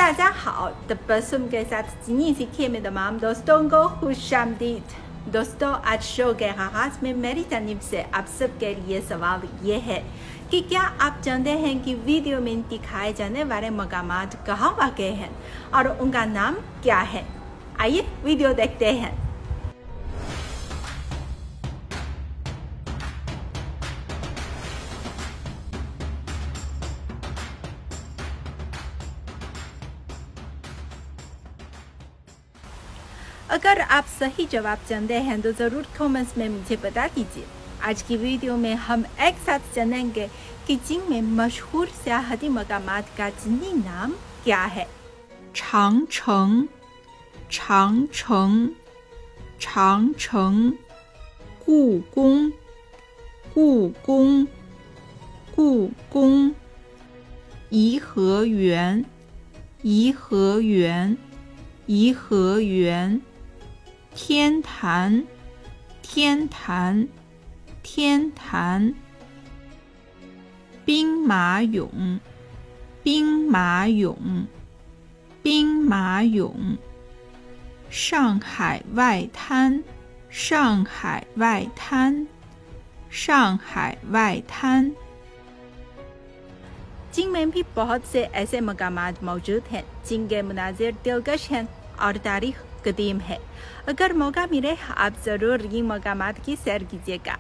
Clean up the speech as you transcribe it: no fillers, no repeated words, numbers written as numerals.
大家好तबस्सुम के साथ चीनी सीखिए में तमाम दोस्तों को खुशामदीद। दोस्तों, आज शो के आगाज में मेरी जानिब से आप सबके लिए सवाल ये है कि क्या आप जानते हैं कि वीडियो में दिखाए जाने वाले मकामात कहाँ वाक़ हैं और उनका नाम क्या है। आइए वीडियो देखते हैं। अगर आप सही जवाब जानते हैं तो ज़रूर कमेंट्स में मुझे बता दीजिए। आज की वीडियो में हम एक साथ जानेंगे कि चीन में मशहूर सियाहती मकामात का चीनी नाम क्या है। चांगचेंग, चांगचेंग, चांगचेंग, गुगोंग, गुगोंग, गुगोंग, यीहेयुan, यीहेयुan, यीहेयुan, 天坛，天坛，天坛，兵马俑，兵马俑，兵马俑，上海外滩，上海外滩，上海外滩。चीन में भी बहुत से ऐसे मकामात मौजूद हैं जिनके मनाज़िर दिलकश हैं और तारीख़ कदीम है। अगर मौका मिले आप ज़रूर इन मकामात की सैर कीजिएगा।